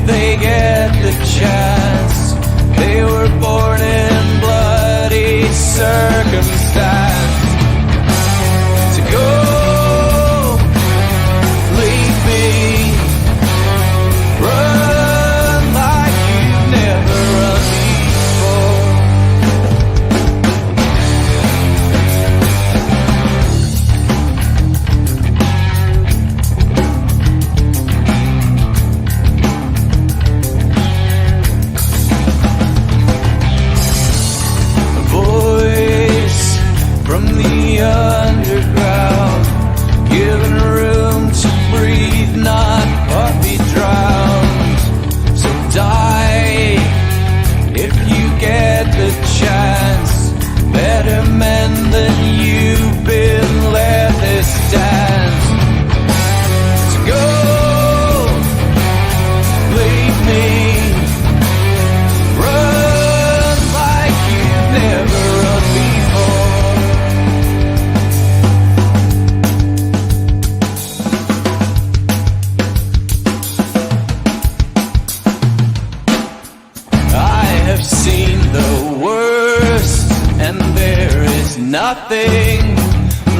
they get the chance. They were born in bloody circumstance. To go, leave me, run like you've never run before. A voice from the underground, given room to breathe, not but be drowned. So die if you get the chance. Better men than you've been, let this dance. To go, leave me, run like you've never run before. I have seen the worst, and there is nothing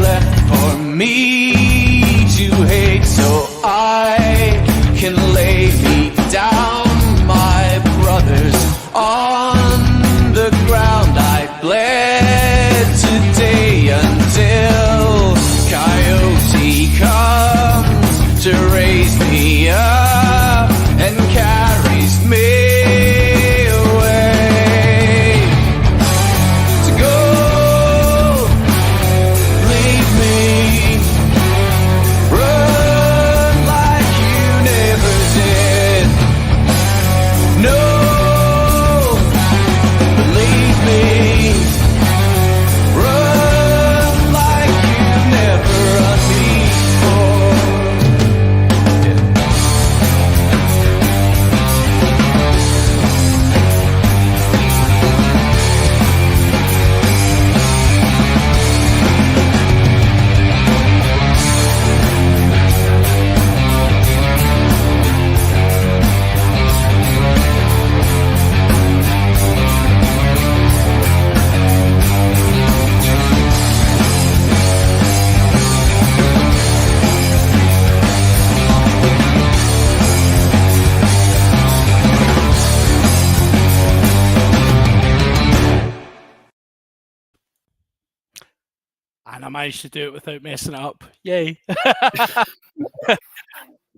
left for me to hate, so I can lay me down, my brothers, on the ground. I bled today until Coyote comes to raise me up and carries me away. To go, leave me, run like you never did. No, believe me, run like you've never run before. And I managed to do it without messing it up. Yay.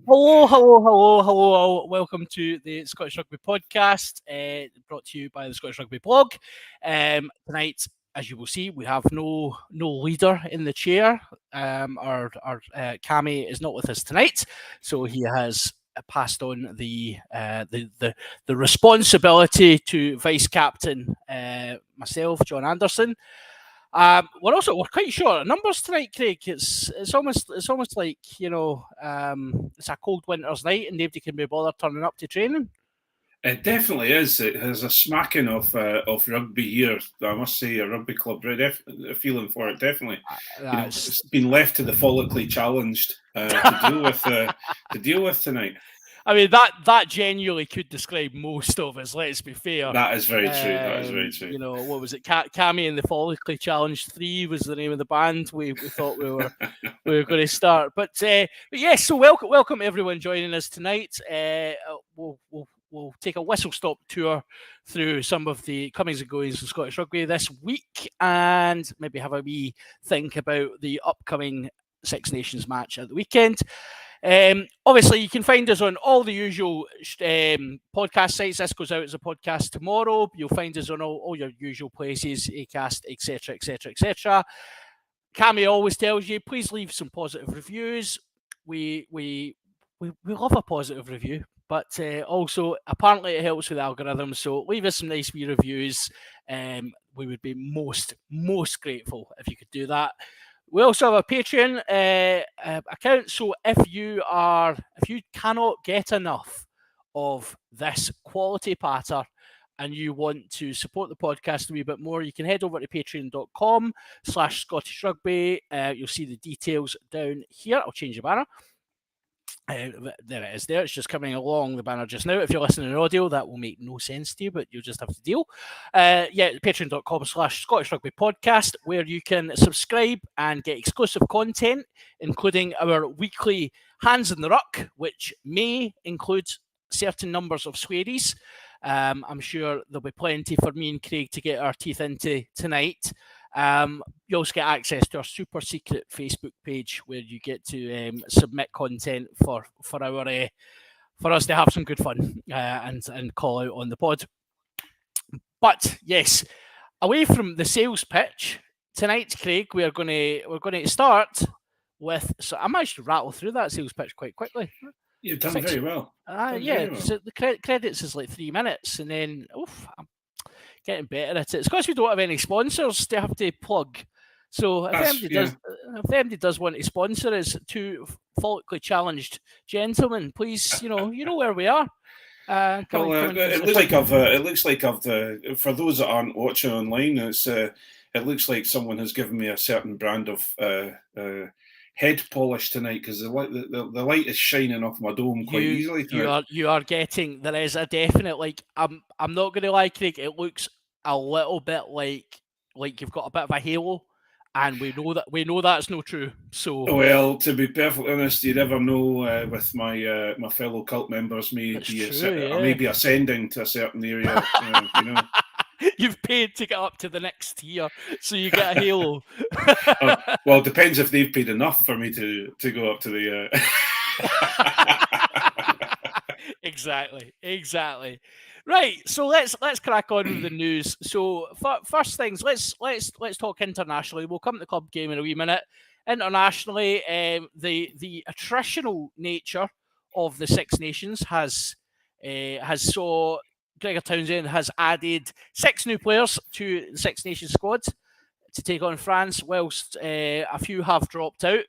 Hello. Welcome to the Scottish Rugby podcast, brought to you by the Scottish Rugby blog. Tonight, as you will see, we have no leader in the chair. Our Cammy is not with us tonight, so he has passed on the responsibility to vice captain myself, John Anderson. We're quite short of numbers tonight, Craig. It's almost like, you know, it's a cold winter's night and nobody can be bothered turning up to training. It definitely is. It has a smacking of rugby here. I must say, a rugby club. A feeling for it, definitely. It's been left to the follically challenged to deal with tonight. I mean, that genuinely could describe most of us, let's be fair. That is very true. You know, what was it? Cammy and the Follically Challenged 3 was the name of the band we thought we were going to start. But yes, so welcome everyone joining us tonight. We'll take a whistle-stop tour through some of the comings and goings of Scottish Rugby this week and maybe have a wee think about the upcoming Six Nations match at the weekend. Obviously, you can find us on all the usual podcast sites. This goes out as a podcast tomorrow. You'll find us on all your usual places, Acast, etc., etc., etc. Cammy always tells you, please leave some positive reviews. We love a positive review, but also apparently it helps with algorithms. So leave us some nice wee reviews. We would be most grateful if you could do that. We also have a Patreon account, so if you cannot get enough of this quality patter and you want to support the podcast a wee bit more, you can head over to patreon.com/Scottish Rugby. You'll see the details down here. I'll change the banner. There it is. There, it's just coming along the banner just now. If you're listening in audio, that will make no sense to you, but you'll just have to deal. Patreon.com/Scottish Rugby Podcast, where you can subscribe and get exclusive content, including our weekly Hands in the Ruck, which may include certain numbers of swearies. I'm sure there'll be plenty for me and Craig to get our teeth into tonight. You also get access to our super secret Facebook page where you get to submit content for us to have some good fun and call out on the pod. But yes, away from the sales pitch tonight, Craig, we're going to start with. So I managed to rattle through that sales pitch quite quickly. You've done very well. So the credits is like 3 minutes, and then I'm getting better at it. It's because we don't have any sponsors to have to plug. So if anybody does want to sponsor us, two follically challenged gentlemen, please, you know where we are. It looks like for those that aren't watching online, it looks like someone has given me a certain brand of head polish tonight, because the light is shining off my dome quite easily tonight. You are getting, there is a definite, like, I'm not going to lie, Craig, it looks a little bit like you've got a bit of a halo, and we know that's not true. So, well, to be perfectly honest, you never know with my my fellow cult members. I may be ascending to a certain area. You've paid to get up to the next tier, so you get a halo. Well, it depends if they've paid enough for me to go up to the. Exactly. Right, so let's crack on with the news. So first things, let's talk internationally. We'll come to the club game in a wee minute. Internationally, the attritional nature of the Six Nations has saw Gregor Townsend has added 6 new players to the Six Nations squad to take on France, whilst a few have dropped out.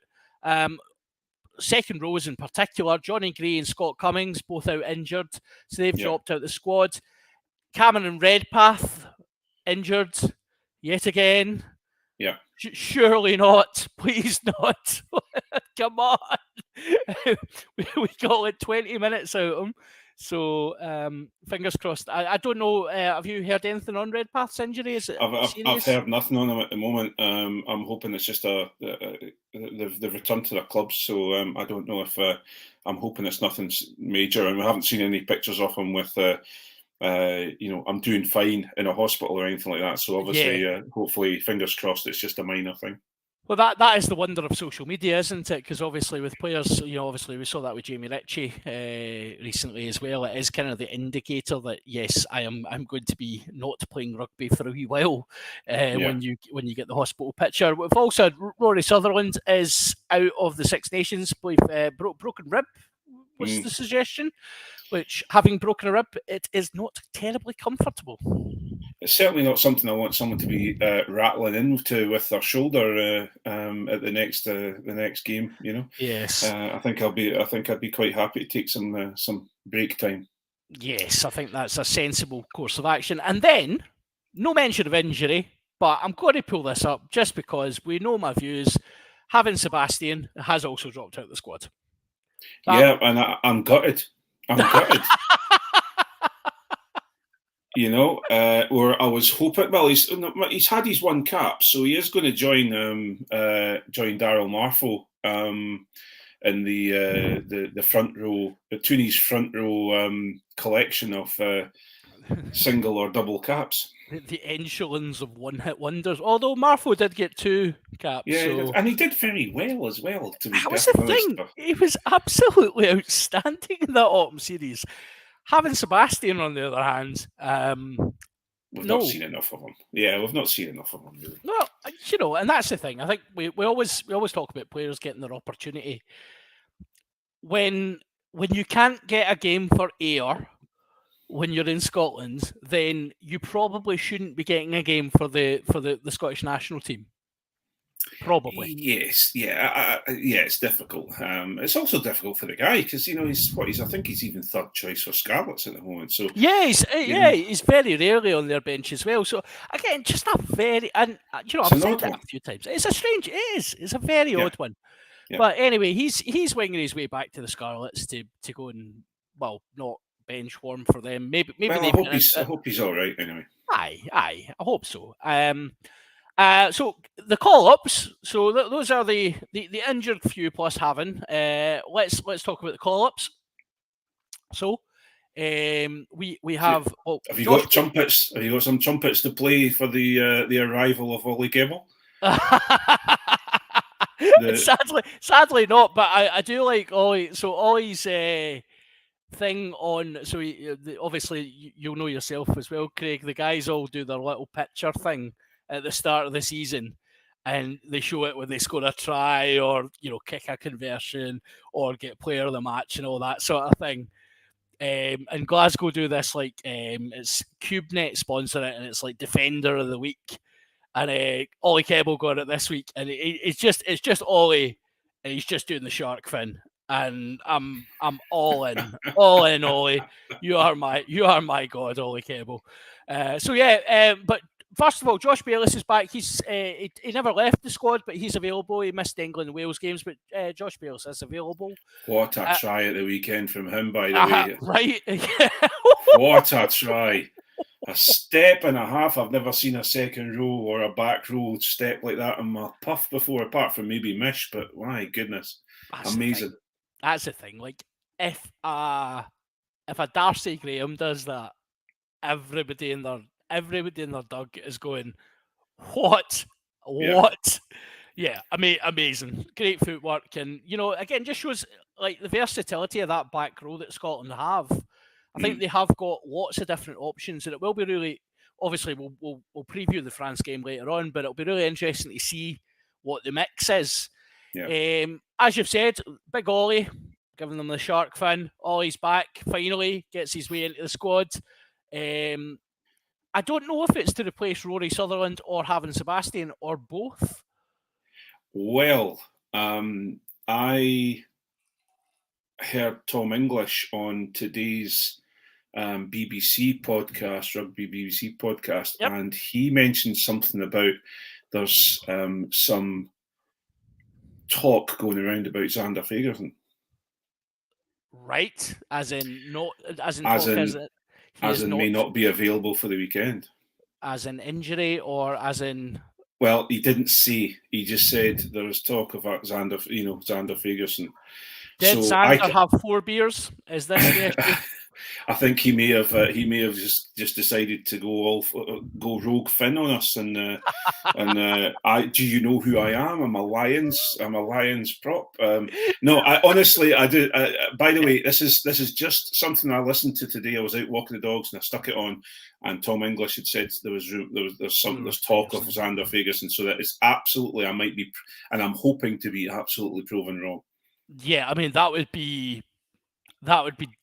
Second rows in particular, Johnny Gray and Scott Cummings, both out injured, so they've dropped out the squad. Cameron Redpath, injured yet again. Yeah. Surely not. Please not. Come on. we got like 20 minutes out of him. So fingers crossed. I don't know. Have you heard anything on Redpath's injury? Is it I've heard nothing on him at the moment. I'm hoping it's just they've returned to their clubs. So I don't know if I'm hoping it's nothing major, and we haven't seen any pictures of him with I'm doing fine in a hospital or anything like that. So obviously, hopefully, fingers crossed, it's just a minor thing. Well, that is the wonder of social media, isn't it? Because obviously with players, obviously we saw that with Jamie Ritchie recently as well. It is kind of the indicator that yes, I'm going to be not playing rugby for a wee while when you get the hospital picture. We've also had Rory Sutherland is out of the Six Nations. I believe broken rib was the suggestion. Which, having broken a rib, it is not terribly comfortable. It's certainly not something I want someone to be rattling into with their shoulder at the next game. Yes. I think I'd be quite happy to take some break time. Yes, I think that's a sensible course of action. And then, no mention of injury, but I'm going to pull this up just because we know my views. Having Sebastian has also dropped out of the squad. And I'm gutted. Where I was hoping. Well, he's had his one cap, so he is going to join Daryl Marfo in the front row, the Toonies front row collection of single or double caps. The echelons of one-hit wonders. Although Marfo did get 2 caps. Yeah, and he did very well as well. That was the thing. He was absolutely outstanding in that autumn series. Having Sebastian, on the other hand, we've not seen enough of him. Yeah, we've not seen enough of him, really. Well, and that's the thing. I think we always talk about players getting their opportunity. When you can't get a game for air when you're in Scotland, then you probably shouldn't be getting a game for the Scottish national team. Probably. Yes, it's difficult. It's also difficult for the guy because I think he's even third choice for Scarlets at the moment. So he's very rarely on their bench as well. So again, just a very I've said that a few times. It's a strange. It's a very odd one. Yeah. But anyway, he's winging his way back to the Scarlets to go and, well, not bench warm for them. Maybe Well, I they've hope he's all right anyway. Aye, I hope so. So the call-ups. So those are the injured few plus having. Let's talk about the call-ups. So, we have. Well, Have you got trumpets? Have you got some trumpets to play for the arrival of Ollie Gable? Sadly not. But I do like Ollie. So Ollie's thing on. So obviously you'll know yourself as well, Craig. The guys all do their little picture thing at the start of the season, and they show it when they score a try or kick a conversion or get player of the match and all that sort of thing. And Glasgow do this it's CubeNet sponsor it, and it's like Defender of the Week. And Ollie Kebble got it this week, and it's just Ollie, and he's just doing the shark fin. And I'm all in, Ollie. You are my god, Ollie Kebble. But first of all, Josh Bayliss is back. He's he never left the squad, but he's available. He missed England and Wales games, but Josh Bayliss is available. What a try at the weekend from him, by the way. Right? What a try. A step and a half. I've never seen a second row or a back row step like that in my puff before, apart from maybe Mish, but my goodness. Amazing. That's the thing. Like, if a Darcy Graham does that, everybody in their dug is going, what? Yeah, amazing. Great footwork, and again, just shows like the versatility of that back row that Scotland have. I think they have got lots of different options, and it will be really. Obviously, we'll preview the France game later on, but it'll be really interesting to see what the mix is. Yeah. As you've said, big Ollie, giving them the shark fin. Ollie's back, finally, gets his way into the squad. I don't know if it's to replace Rory Sutherland or having Sebastian or both. Well, I heard Tom English on today's BBC podcast, Rugby BBC podcast, and he mentioned something about there's some talk going around about Xander Fagerson. Right, as in may not be available for the weekend. As in injury or as in? Well, he didn't say. He just said there was talk about Xander Fagerson. Did Xander have 4 beers? Is this the issue? I think he may have just decided to go rogue Finn on us, and do you know who I am? I'm a Lions prop. No, I honestly I do. By the way, this is just something I listened to today. I was out walking the dogs and I stuck it on, and Tom English had said there's talk of Xander Fagerson, so that is absolutely, I might be, and I'm hoping to be absolutely proven wrong. Yeah, I mean that would be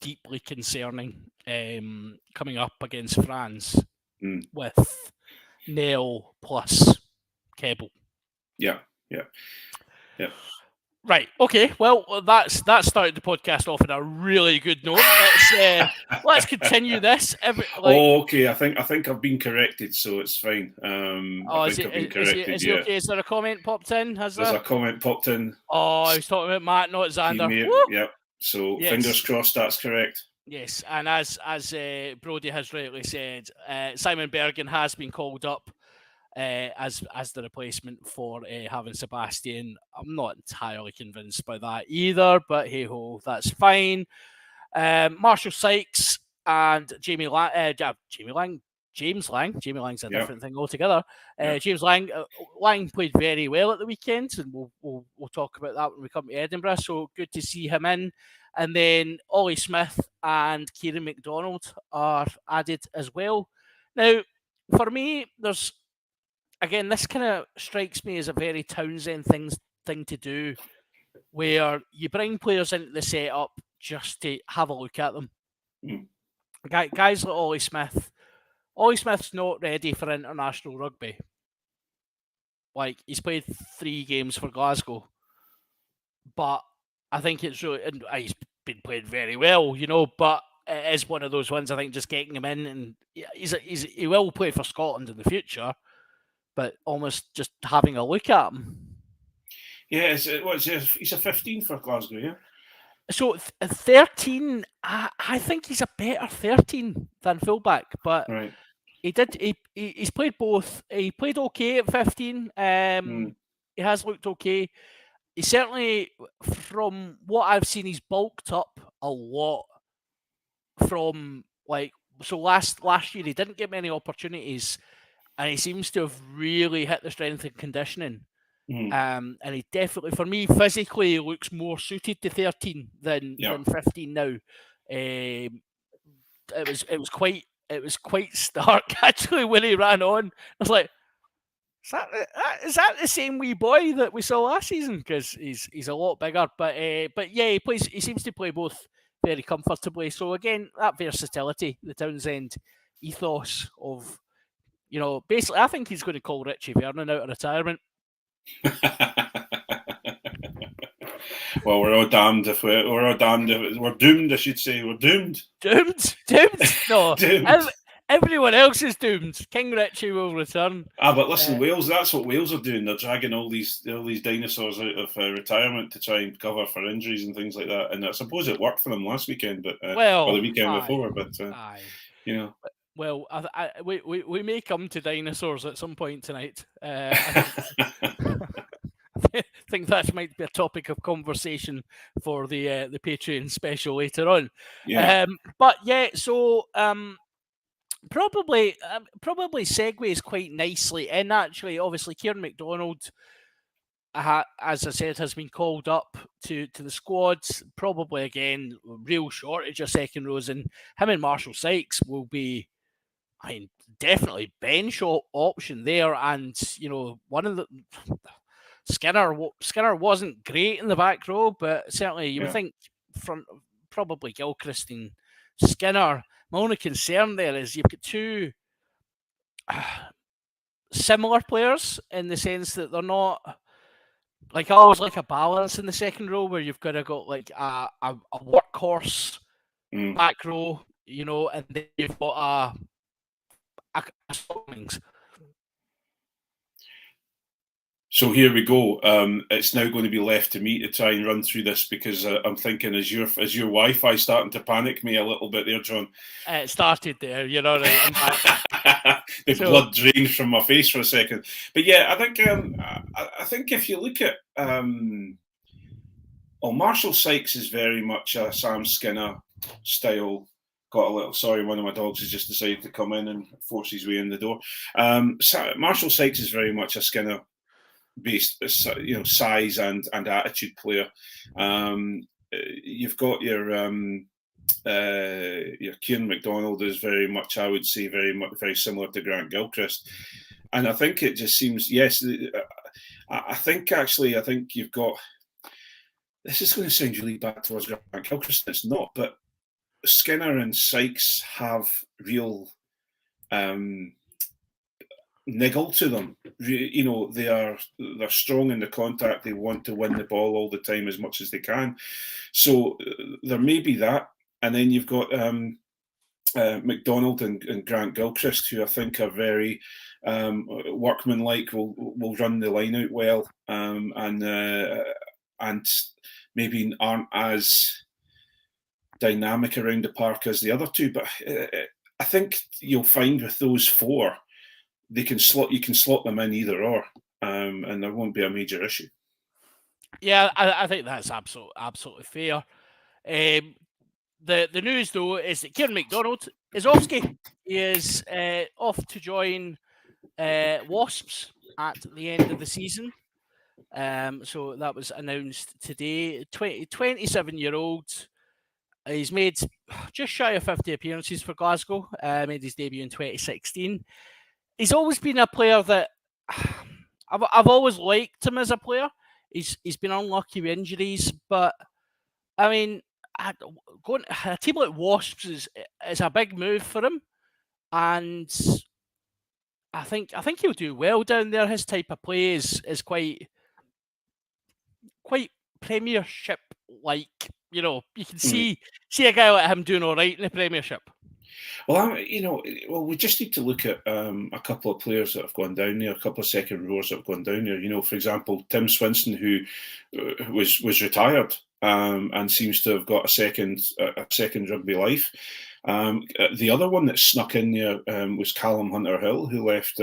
deeply concerning coming up against France with Nel plus Kebble. Yeah. Right. Okay. Well, that started the podcast off on a really good note. Let's continue this. Okay. I think I've been corrected, so it's fine. I've been corrected. Is he okay? Is there a comment popped in? There's a comment popped in. Oh, I was talking about Matt, not Xander. Yeah. So fingers crossed that's correct. Yes, and as Brodie has rightly said, Simon Bergen has been called up as the replacement for having Sebastian. I'm not entirely convinced by that either, but hey ho, that's fine. Marshall Sykes and James Lang. Jamie Lang's a different thing altogether. James Lang played very well at the weekend, and we'll talk about that when we come to Edinburgh. So good to see him in. And then Ollie Smith and Kieran McDonald are added as well. Now, for me, this kind of strikes me as a very Townsend thing to do, where you bring players into the setup just to have a look at them. Guys like Ollie Smith. Ollie Smith's not ready for international rugby. Like, he's played 3 games for Glasgow, but I think it's really, and he's been playing very well, but it is one of those ones. I think just getting him in, and he will play for Scotland in the future, but almost just having a look at him. Yeah, he's a 15 for Glasgow, yeah? So 13, I think he's a better 13 than fullback, but Right. he's played both. He played okay at 15. He has looked okay. He certainly, from what I've seen, he's bulked up a lot from last year he didn't get many opportunities, and he seems to have really hit the strength and conditioning. And he definitely, for me, physically looks more suited to 13 than 15 now. It was quite stark actually when he ran on. I was like, is that the same wee boy that we saw last season? Because he's a lot bigger, but yeah, he seems to play both very comfortably. So again, that versatility, the Townsend ethos of, basically, I think he's going to call Richie Vernon out of retirement. Well, we're all damned if we're doomed. I should say we're doomed. Doomed? No, doomed. Everyone else is doomed. King Richie will return. But listen, Wales. That's what Wales are doing. They're dragging all these dinosaurs out of retirement to try and cover for injuries and things like that. And I suppose it worked for them last weekend, but or the weekend before. But you know. Well, we may come to dinosaurs at some point tonight. I think that might be a topic of conversation for the Patreon special later on. Yeah. But yeah, so probably segues quite nicely in. Actually, obviously, Kieran McDonald, as I said, has been called up to the squads. Probably again, real shortage of second rows, and him and Marshall Sykes will be, definitely bench option there. And one of the Skinner wasn't great in the back row, but certainly you would think from probably Gilchrist and Skinner. My only concern there is you've got two similar players in the sense that they're not, I always like a balance in the second row where you've got to got like a workhorse back row, and then you've got a So here we go. It's now going to be left to me to try and run through this because I'm thinking, is your Wi-Fi starting to panic me a little bit there, John? It started there, right? The blood drained from my face for a second. But yeah, I think if you look at, Marshall Sykes is very much a Sam Skinner style. One of my dogs has just decided to come in and force his way in the door. Marshall Sykes is very much a Skinner based, size and attitude player. You've got your Kieran McDonald is very much, I would say, very similar to Grant Gilchrist, and I think it just seems I think you've got. This is going to sound really bad towards Grant Gilchrist. It's not, but Skinner and Sykes have real niggle to them. They're strong in the contact. They want to win the ball all the time as much as they can. So there may be that. And then you've got McDonald and Grant Gilchrist, who I think are very workmanlike, will run the line out well, and maybe aren't as dynamic around the park as the other two. But I think you'll find with those four, you can slot them in either or, and there won't be a major issue. Yeah, I think that's absolutely fair. The news though is that Kieran McDonald is off ski. He is off to join Wasps at the end of the season. So that was announced today. 27-year-old. He's made just shy of 50 appearances for Glasgow. Made his debut in 2016. He's always been a player that I've always liked him as a player. He's been unlucky with injuries, but I mean, going a team like Wasps is a big move for him, and I think he'll do well down there. His type of play is quite Premiership like. You can see a guy like him doing all right in the Premiership. Well, we just need to look at a couple of players that have gone down there, a couple of second rowers that have gone down there. For example, Tim Swinson, who was retired and seems to have got a second rugby life. The other one that snuck in there was Callum Hunter-Hill, who left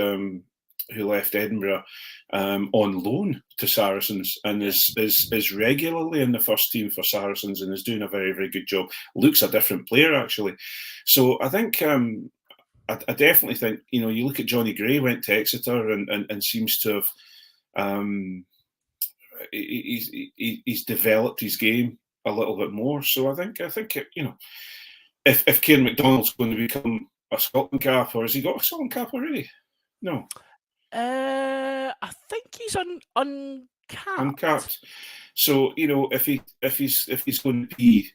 Edinburgh on loan to Saracens and is regularly in the first team for Saracens and is doing a very, very good job. Looks a different player, actually. So I think I definitely think, you look at Johnny Gray, went to Exeter and seems to have he's developed his game a little bit more. So I think if Kieran McDonald's going to become a Scotland cap, or has he got a Scotland cap already? No. I think he's uncapped. Uncapped. So if he's going to be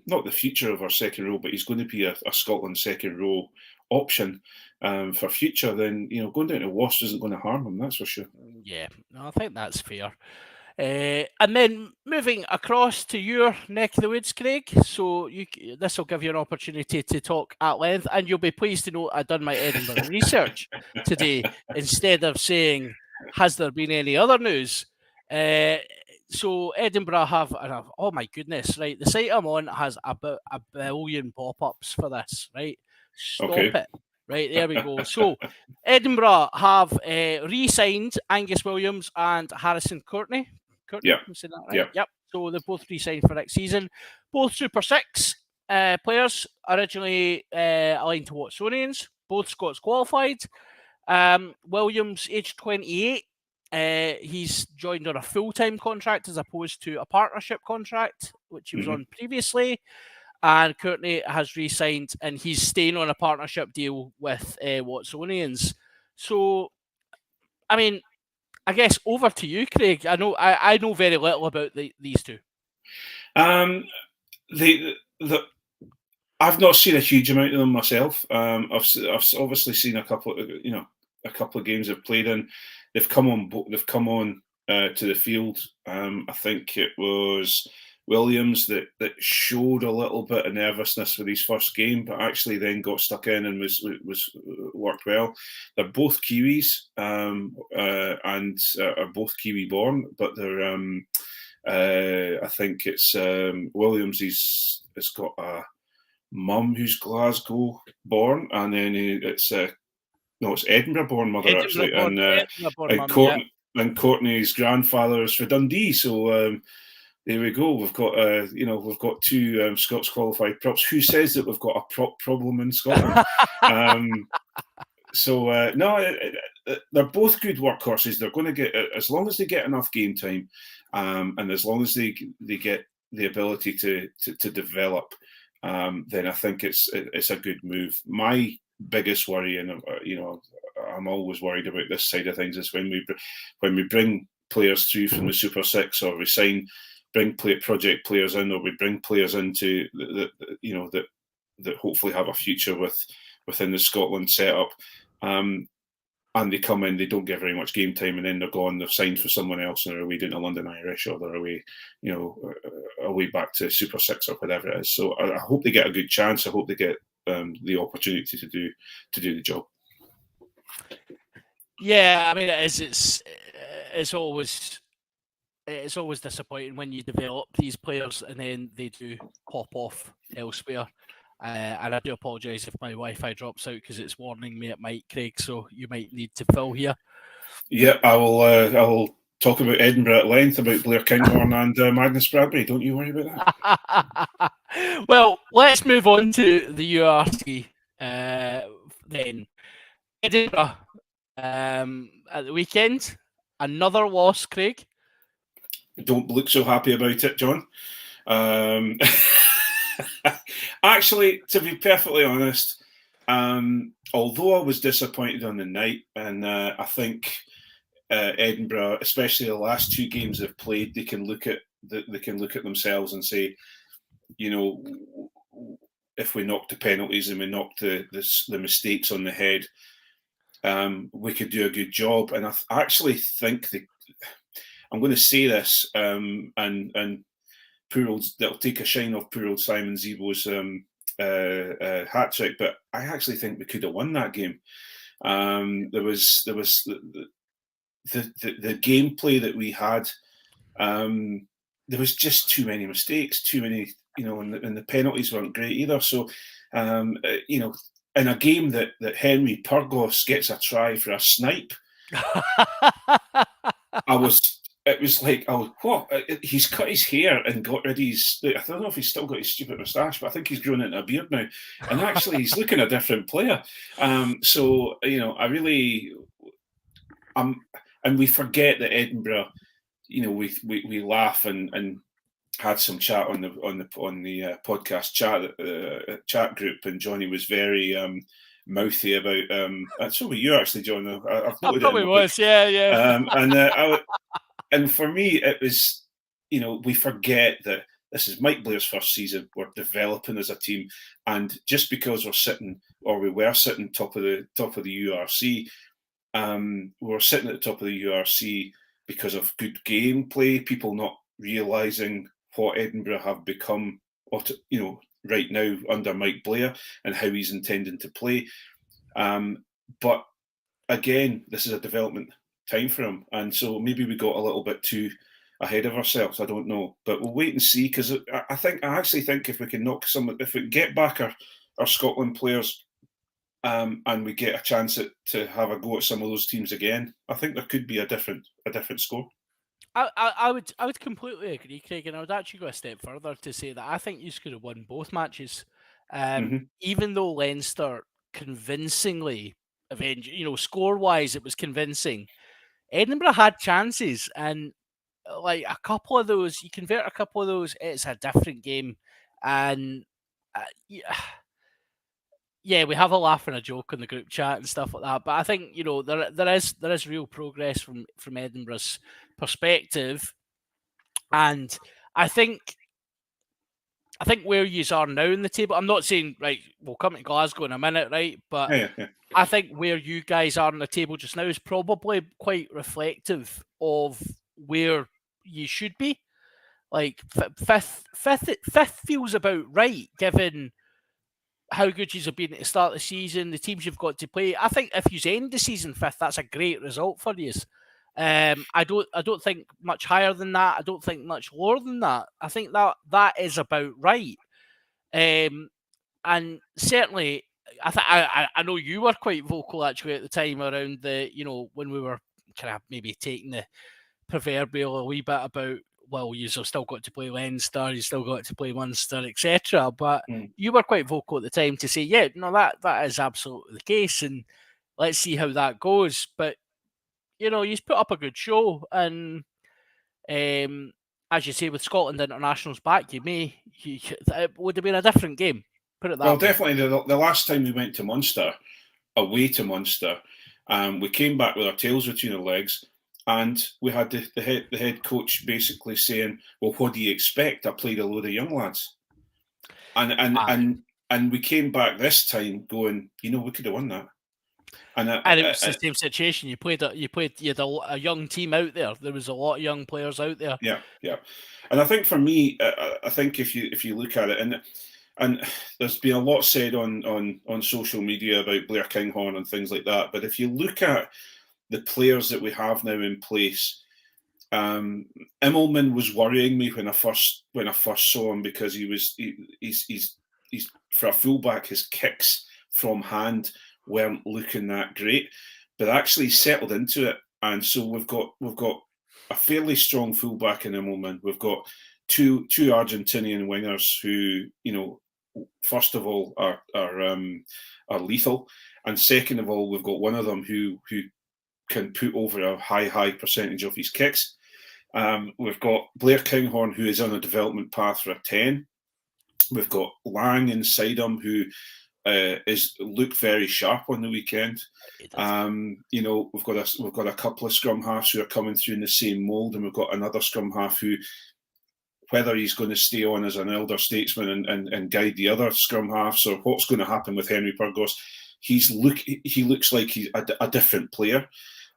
not the future of our second row, but he's going to be a Scotland second row option for future, then going down to Wasps isn't going to harm him. That's for sure. Yeah, no, I think that's fair. And then moving across to your neck of the woods, Craig. So this will give you an opportunity to talk at length, and you'll be pleased to know I've done my Edinburgh research today instead of saying, has there been any other news? So Edinburgh have, oh my goodness, right? The site I'm on has about 1 billion pop-ups for this, right? Stop it. Right, there we go. So Edinburgh have re-signed Angus Williams and Harrison Courtney. Yeah. I'm saying that right? Yep. So they're both re-signed for next season. Both Super 6 players, originally aligned to Watsonians, both Scots qualified. Williams, age 28. He's joined on a full-time contract as opposed to a partnership contract, which he was on previously. And Courtney has re-signed, and he's staying on a partnership deal with Watsonians. So, I mean, I guess over to you, Craig. I know very little about these two. I've not seen a huge amount of them myself. I've obviously seen a couple of games they've played in. They've come on to the field. I think it was Williams that showed a little bit of nervousness with his first game, but actually then got stuck in and was worked well. They're both Kiwis and are both Kiwi born, but they're I think it's Williams. Has got a mum who's Glasgow born, and then it's Edinburgh born mother actually, and Courtney's grandfather is for Dundee. So. There we go. We've got two Scots qualified props. Who says that we've got a prop problem in Scotland? They're both good workhorses. They're going to get, as long as they get enough game time, and as long as they get the ability to develop, then I think it's a good move. My biggest worry, and I'm always worried about this side of things, is when we bring players through from the Super 6, or we bring project players in, or we bring players into that hopefully have a future within the Scotland setup, and they come in, they don't get very much game time, and then they're gone. They've signed for someone else, and they're away down to London Irish, or they're away, away back to Super 6 or whatever it is. So I hope they get a good chance. I hope they get the opportunity to do the job. Yeah, I mean, it's always disappointing when you develop these players and then they do pop off elsewhere. And I do apologise if my Wi-Fi drops out because it's warning me it might, Craig. So you might need to fill here. Yeah, I will talk about Edinburgh at length, about Blair Kinghorn and Magnus Bradbury. Don't you worry about that. Well, let's move on to the URC then. Edinburgh at the weekend, another loss, Craig. Don't look so happy about it, John. Actually, to be perfectly honest, although I was disappointed on the night, and I think Edinburgh, especially the last two games they've played, they can look at themselves and say, if we knocked the penalties and we knocked the mistakes on the head, we could do a good job. And I actually think I'm going to say this, and poor old, that'll take a shine off poor old Simon Zebo's hat trick, but I actually think we could have won that game. There was the gameplay that we had. There was just too many mistakes, too many, and the penalties weren't great either. So, in a game that Henry Pyrgos gets a try for a snipe, it was like, oh, what? He's cut his hair and got rid of his. I don't know if he's still got his stupid moustache, but I think he's grown into a beard now. And actually, he's looking a different player. So, I really, and we forget that Edinburgh, we laugh and had some chat on the podcast chat group, and Johnny was very mouthy about. So were you actually, John? I've noted I probably was, yeah. And for me, it was, we forget that this is Mike Blair's first season. We're developing as a team, and just because we were sitting top of the URC, we're sitting at the top of the URC because of good gameplay. People not realising what Edinburgh have become, right now under Mike Blair and how he's intending to play. But again, this is a development time for him, and so maybe we got a little bit too ahead of ourselves. I don't know, but we'll wait and see, because I actually think if we can if we can get back our Scotland players, and we get a chance to have a go at some of those teams again, I think there could be a different score. I would completely agree, Craig, and I would actually go a step further to say that I think you could have won both matches, even though Leinster convincingly avenged. Score wise, it was convincing. Edinburgh had chances, and like a couple of those, you convert a couple of those, it's a different game, and yeah, we have a laugh and a joke in the group chat and stuff like that. But I think there is real progress from Edinburgh's perspective, and I think where you are now in the table. I'm not saying right, we'll come to Glasgow in a minute, right? But yeah. I think where you guys are on the table just now is probably quite reflective of where you should be. Like fifth feels about right, given how good you've been at the start of the season, the teams you've got to play. I think if you end the season fifth, that's a great result for you. I don't think much higher than that. I don't think much lower than that. I think that is about right. And certainly, I know you were quite vocal actually at the time around when we were kind of maybe taking the proverbial a wee bit about, well, you've still got to play Leinster, you've still got to play Munster, etc. But you were quite vocal at the time to say, yeah, no, that is absolutely the case, and let's see how that goes. But you've put up a good show, and as you say, with Scotland internationals back, it would have been a different game. Put it that way. Well, definitely the last time we went to Munster, away to Munster, we came back with our tails between our legs. And we had the head coach basically saying, "Well, what do you expect? I played a load of young lads," and we came back this time going, we could have won that. And it was the same situation. You had a young team out there. There was a lot of young players out there. Yeah. And I think for me, I think if you look at it, and there's been a lot said on social media about Blair Kinghorn and things like that. But if you look at the players that we have now in place, Immelman was worrying me when I first saw him, because he's for a fullback, his kicks from hand weren't looking that great, but actually settled into it. And so we've got a fairly strong fullback in Immelman. We've got two Argentinian wingers who, first of all are lethal, and second of all, we've got one of them who can put over a high percentage of his kicks. We've got Blair Kinghorn, who is on a development path for a 10. We've got Lang inside him, who looked very sharp on the weekend. We've got a couple of scrum halves who are coming through in the same mould, and we've got another scrum half who, whether he's going to stay on as an elder statesman and guide the other scrum halves, or what's going to happen with Henry Pyrgos, he looks like he's a different player.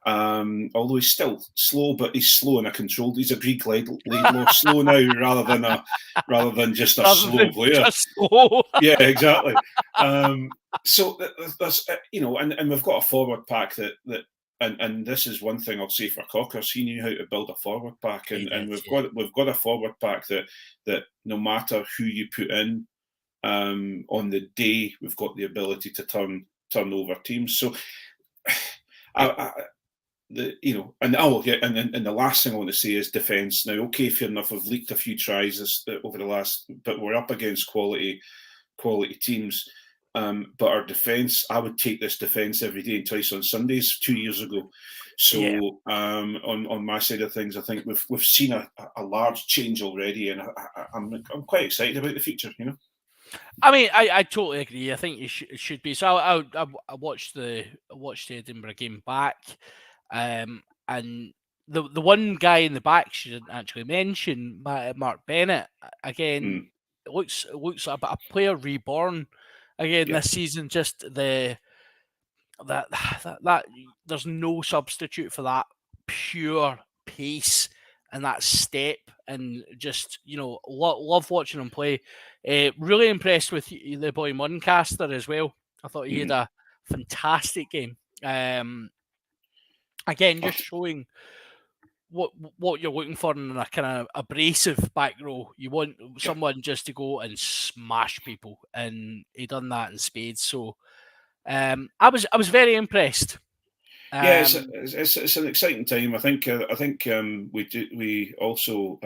Although he's still slow, but he's slow in a controlled. He's a Greek Laidlaw slow now, rather than just a slow player. Just slow. Yeah, exactly. So there's and we've got a forward pack that. And this is one thing I'll say for Cockers. He knew how to build a forward pack, and we've got a forward pack that no matter who you put in on the day, we've got the ability to turn over teams. So, and the last thing I want to say is defence. Now, okay, fair enough, we've leaked a few tries over the last, but we're up against quality teams. But our defence, I would take this defence every day and twice on Sundays 2 years ago. So on my side of things, I think we've seen a large change already, and I'm quite excited about the future. I mean, I totally agree. I think it should be. So I watched the Edinburgh game back, and the one guy in the back she didn't actually mention, Mark Bennett. Again, it looks like a player reborn again this season. Just that there's no substitute for that pure pace and that step, and just love watching him play. Really impressed with the boy Muncaster as well. I thought he had a fantastic game. Again, just showing what you're looking for in a kind of abrasive back row. You want someone just to go and smash people, and he done that in spades. So I was very impressed. Yeah, it's an exciting time. I think we also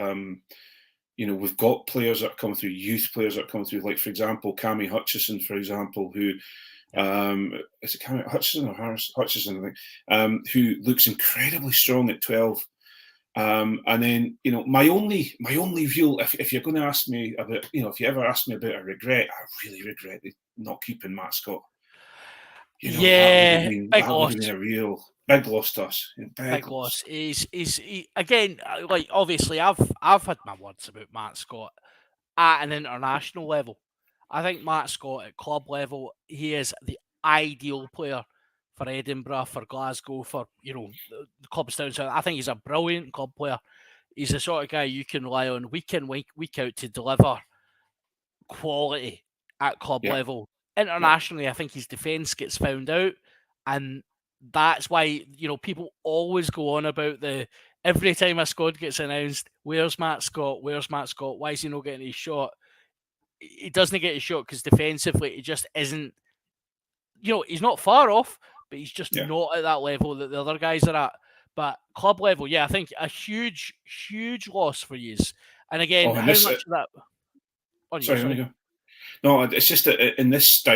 we've got players that are coming through, youth players that are coming through. Like, for example, Cammy Hutchison, for example, who is it Cammy Hutchison or Hutchison? I think who looks incredibly strong at 12. And then my only view, if you're going to ask me about, if you ever ask me about a regret, I really regret not keeping Matt Scott. That would have been a real big loss to us. Big loss. He's again, like, obviously I've had my words about Matt Scott at an international level. I think Matt Scott at club level, he is the ideal player for Edinburgh, for Glasgow, for the clubs down south. I think he's a brilliant club player. He's the sort of guy you can rely on week in, week out to deliver quality at club level. Internationally, I think his defence gets found out, and that's why people always go on about every time a squad gets announced, where's Matt Scott? Where's Matt Scott? Why is he not getting his shot? He doesn't get his shot because defensively it just isn't. He's not far off, but he's just not at that level that the other guys are at. But club level, I think a huge loss for you. And again, how much of that? Sorry. No, it's just that in this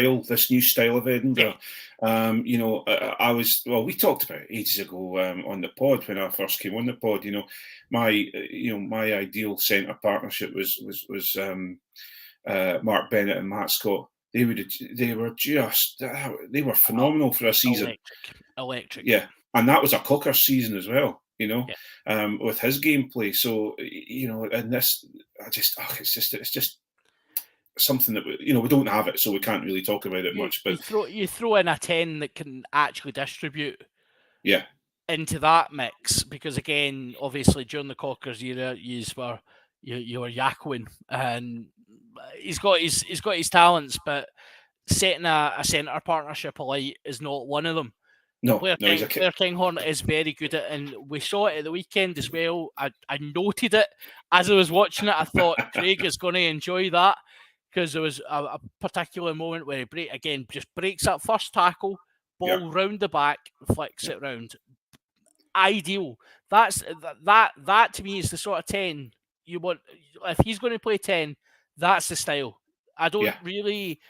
new style of Edinburgh, we talked about it ages ago on the pod when I first came on the pod. My ideal centre partnership was Mark Bennett and Matt Scott. They were phenomenal for a season. Electric. Yeah, and that was a Cocker season as well. With his gameplay. So and this, it's just something that we don't have it, so we can't really talk about it much. But you throw in a 10 that can actually distribute, into that mix, because again, obviously during the Cockers era, you were yakking, and he's got his talents, but setting a centre partnership alight is not one of them. No, Blair Kinghorn is very good at, and we saw it at the weekend as well. I noted it as I was watching it. I thought Craig is going to enjoy that, because there was a particular moment where he just breaks that first tackle, ball round the back, flicks it round. Ideal. That to me is the sort of 10 you want. If he's going to play 10, that's the style. I don't really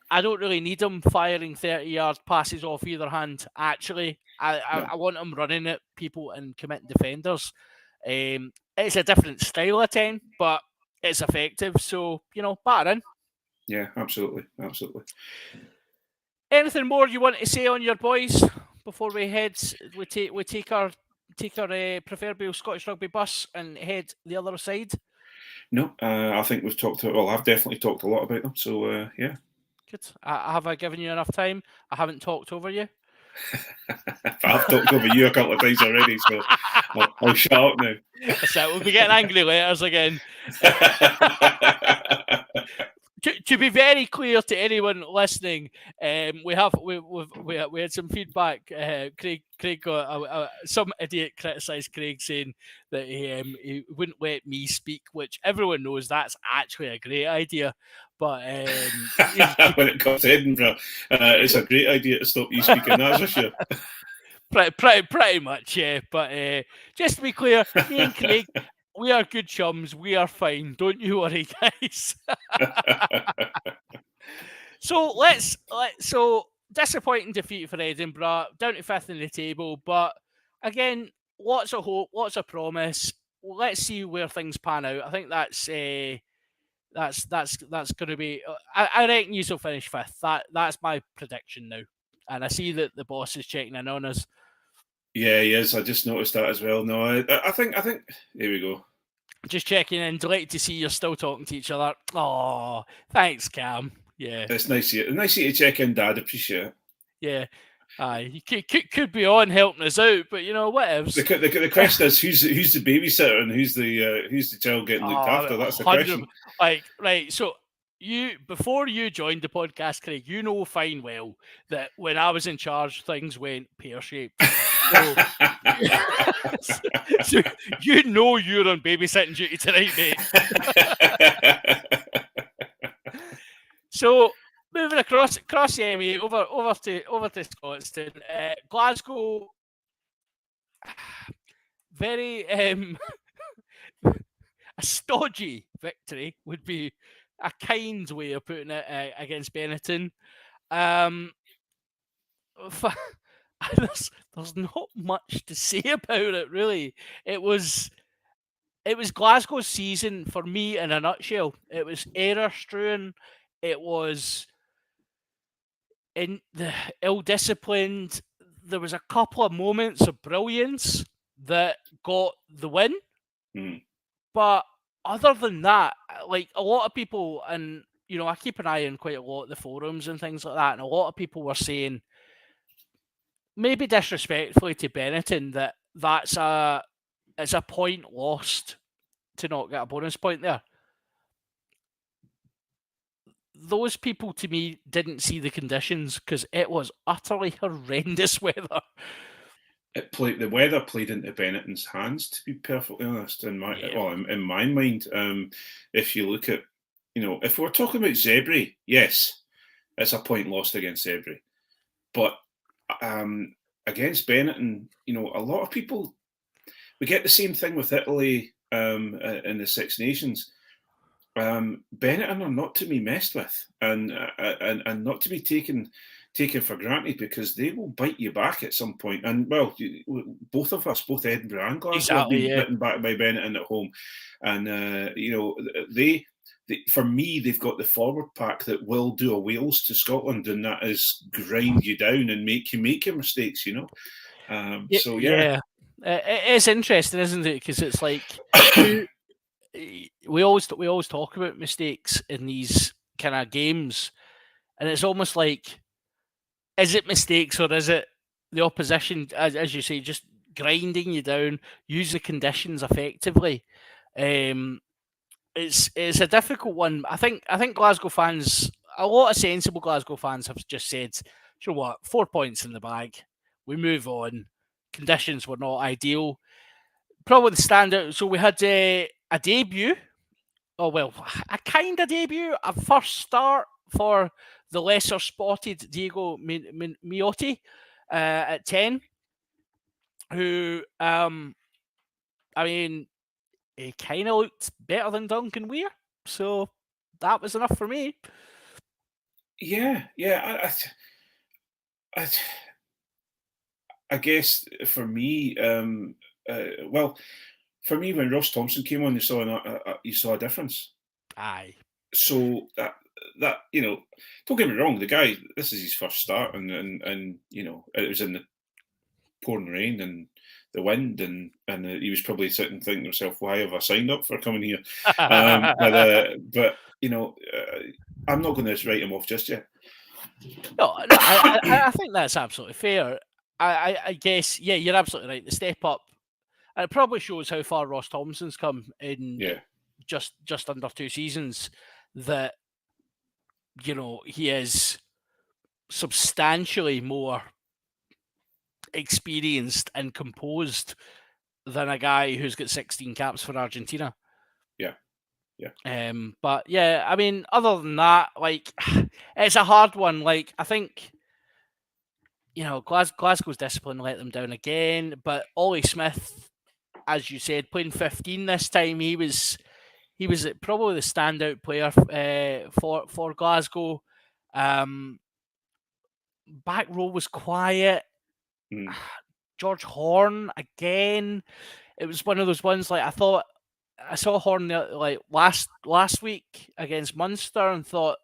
need him firing 30-yard passes off either hand. Actually, I want him running at people and committing defenders. It's a different style of 10, but it's effective. So, batter in. Yeah, absolutely. Anything more you want to say on your boys before we head? We take our proverbial Scottish Rugby bus and head the other side. No, I think we've talked. Well, I've definitely talked a lot about them. So yeah. Good. Have I given you enough time? I haven't talked over you. I've talked over you a couple of times already, so I'll shut up now. So we'll be getting angry letters again. To be very clear to anyone listening, we had some feedback. Craig got some idiot criticised Craig saying that he wouldn't let me speak, which everyone knows that's actually a great idea. But when it comes to Edinburgh, it's a great idea to stop you speaking. That's for sure. Pretty much, yeah. But just to be clear, me and Craig, we are good chums. We are fine. Don't you worry, guys. So disappointing defeat for Edinburgh, down to 5th in the table. But again, lots of hope, lots of promise. Let's see where things pan out. I think that's going to be. I reckon you will finish 5th. That's my prediction now. And I see that the boss is checking in on us. Yeah, he is. I just noticed that as well. No, I think. Here we go. Just checking in. Delighted to see you're still talking to each other. Oh, thanks, Cam. Yeah, it's nice of you. Nice of you to check in, Dad. Appreciate it. Yeah, you could be on helping us out, but you know what else. The question is who's the babysitter and who's the child getting looked after. That's the question. Right. So before you joined the podcast, Craig, you know fine well that when I was in charge, things went pear-shaped. So you know you're on babysitting duty tonight, mate. So moving across the ME over to Scotstoun, Glasgow. Very a stodgy victory would be a kind way of putting it against Benetton. There's not much to say about it, really. It was Glasgow's season for me in a nutshell. It was error-strewn. It was ill-disciplined. There was a couple of moments of brilliance that got the win. But other than that, like a lot of people, and I keep an eye on quite a lot of the forums and things like that, and a lot of people were saying, maybe disrespectfully to Benetton, it's a point lost to not get a bonus point there. Those people, to me, didn't see the conditions because it was utterly horrendous weather. The weather played into Benetton's hands, to be perfectly honest. In my mind, if you look at, if we're talking about Zebre, yes, it's a point lost against Zebre, but against Benetton, a lot of people, we get the same thing with Italy in the Six Nations. Benetton are not to be messed with and not to be taken for granted, because they will bite you back at some point. And both of us, both Edinburgh and Glasgow, have been bitten back by Benetton at home. And they for me, they've got the forward pack that will do a Wales to Scotland, and that is grind you down and make you make your mistakes. It's interesting, isn't it? Because it's like we always talk about mistakes in these kind of games, and it's almost like, is it mistakes or is it the opposition, as you say, just grinding you down, use the conditions effectively? It's a difficult one. I think Glasgow fans, a lot of sensible Glasgow fans, have just said, you know what, 4 points in the bag, we move on. Conditions were not ideal. Probably the standout. So we had a debut. Oh well, a kind of debut, a first start for the lesser spotted Diego Miotti at 10, who he kind of looked better than Duncan Weir, so that was enough for me. I guess for me, for me, when Ross Thompson came on, you saw a difference. Aye. So that don't get me wrong, the guy, this is his first start, and it was in the pouring rain and the wind, and he was probably sitting thinking to himself, why have I signed up for coming here? But I'm not going to write him off just yet. No, I think that's absolutely fair. I guess, yeah, you're absolutely right. The step up, and it probably shows how far Ross Thompson's come in just under 2 seasons. That, you know, he is substantially more experienced and composed than a guy who's got 16 caps for Argentina. Yeah. But yeah, I mean, other than that, like, it's a hard one. Like, I think, you know, Glasgow's discipline let them down again. But Ollie Smith, as you said, playing 15 this time, he was probably the standout player for Glasgow. Back row was quiet. George Horn again. It was one of those ones, like, I thought I saw Horn like last week against Munster and thought